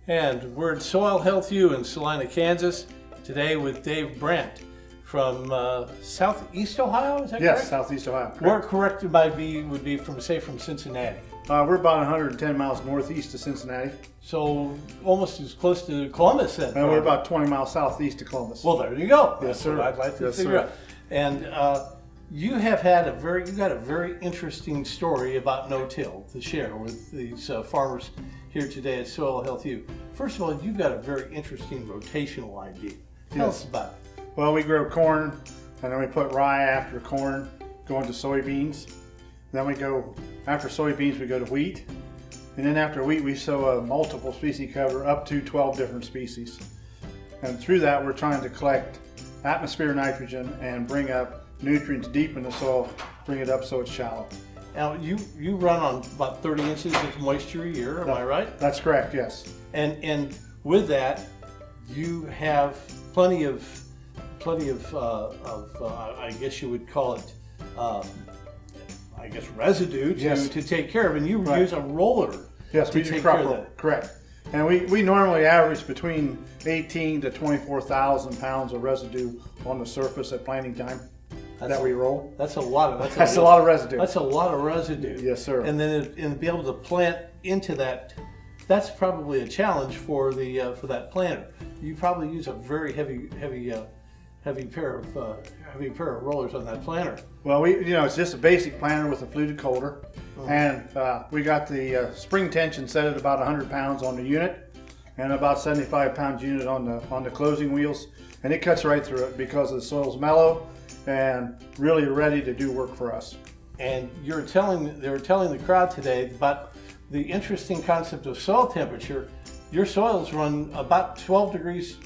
And we're at Soil Health U in Salina, Kansas, today with Dave Brandt from Southeast Ohio, is that correct? Yes, Southeast Ohio. Correct. More correct would be from Cincinnati. We're about 110 miles northeast of Cincinnati. So almost as close to Columbus then. And we're about 20 miles southeast of Columbus. Well, there you go. Yes, That's sir. what I'd like to Yes, figure sir. out. And you got a very interesting story about no-till to share with these farmers here today at Soil Health U. First of all, you've got a very interesting rotational idea. Tell us about it. Well, we grow corn, and then we put rye after corn, go into soybeans. Then we go, after soybeans, we go to wheat. And then after wheat, we sow a multiple species cover up to 12 different species. And through that, we're trying to collect atmosphere nitrogen and bring up nutrients deep in the soil, bring it up so it's shallow. Now, you run on about 30 inches of moisture a year, am I right? That's correct, yes. And with that, you have plenty of I guess you would call it, residue to take care of, and you use a roller. Yes, we use crop roller, correct. And we normally average between 18 to 24,000 pounds of residue on the surface at planting time that we roll. That's a lot of a lot of residue. That's a lot of residue. Yes, sir. And then and be able to plant into that. That's probably a challenge for that planter. You probably use a very heavy pair of rollers on that planter. Well, it's just a basic planter with a fluted coulter, and we got the spring tension set at about 100 pounds on the unit, and about 75 pounds unit on the closing wheels, and it cuts right through it because the soil's mellow and really ready to do work for us. And they were telling the crowd today about the interesting concept of soil temperature. Your soils run about 12 degrees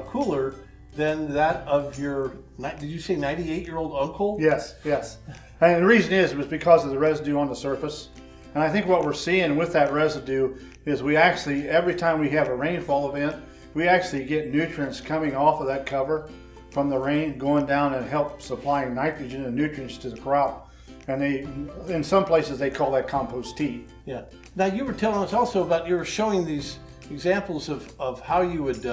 cooler than that of your, did you say 98-year-old uncle? Yes, yes. And the reason was because of the residue on the surface. And I think what we're seeing with that residue is we actually, every time we have a rainfall event, we actually get nutrients coming off of that cover from the rain going down and help supplying nitrogen and nutrients to the crop. And in some places they call that compost tea. Yeah. Now you were telling us also about, you were showing these examples of how you would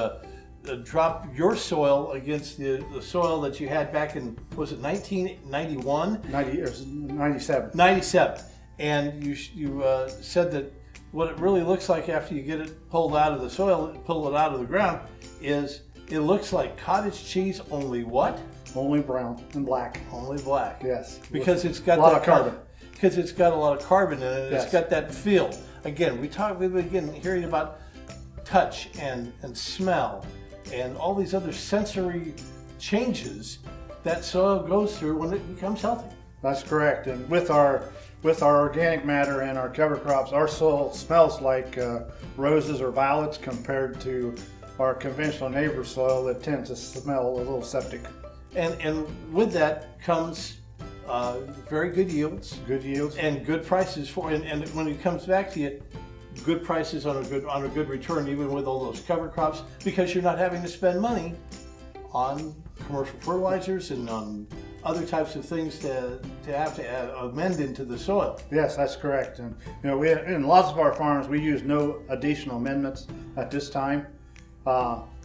drop your soil against the soil that you had back in, was it 1991? 97. 97. And you said that what it really looks like after you get it pulled out of the soil, pull it out of the ground, is it looks like cottage cheese, only what? Only brown and black. Only black. Yes. Because it's got a lot of carbon. Because it's got a lot of carbon in it. Yes. It's got that feel. Again, we've been hearing about touch and smell and all these other sensory changes that soil goes through when it becomes healthy. That's correct. And with our organic matter and our cover crops, our soil smells like roses or violets compared to our conventional neighbor soil that tends to smell a little septic. And with that comes very good yields. Good yields. And good prices and when it comes back to you, good prices on a good return, even with all those cover crops, because you're not having to spend money on commercial fertilizers and on other types of things to have to amend into the soil. Yes, that's correct. And in lots of our farms we use no additional amendments at this time.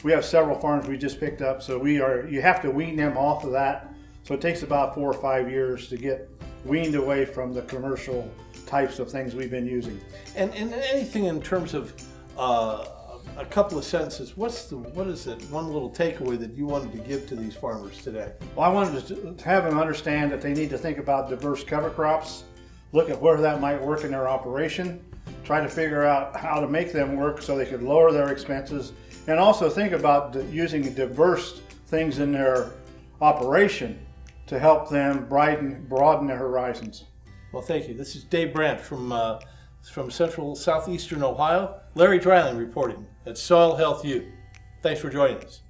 We have several farms we just picked up, so you have to wean them off of that. So it takes about 4 or 5 years to get weaned away from the commercial types of things we've been using. And anything in terms of a couple of sentences, what is it, one little takeaway that you wanted to give to these farmers today? Well, I wanted to have them understand that they need to think about diverse cover crops, look at where that might work in their operation, try to figure out how to make them work so they could lower their expenses, and also think about using diverse things in their operation to help them broaden their horizons. Well, thank you. This is Dave Brandt from central southeastern Ohio. Larry Dryling reporting at Soil Health U. Thanks for joining us.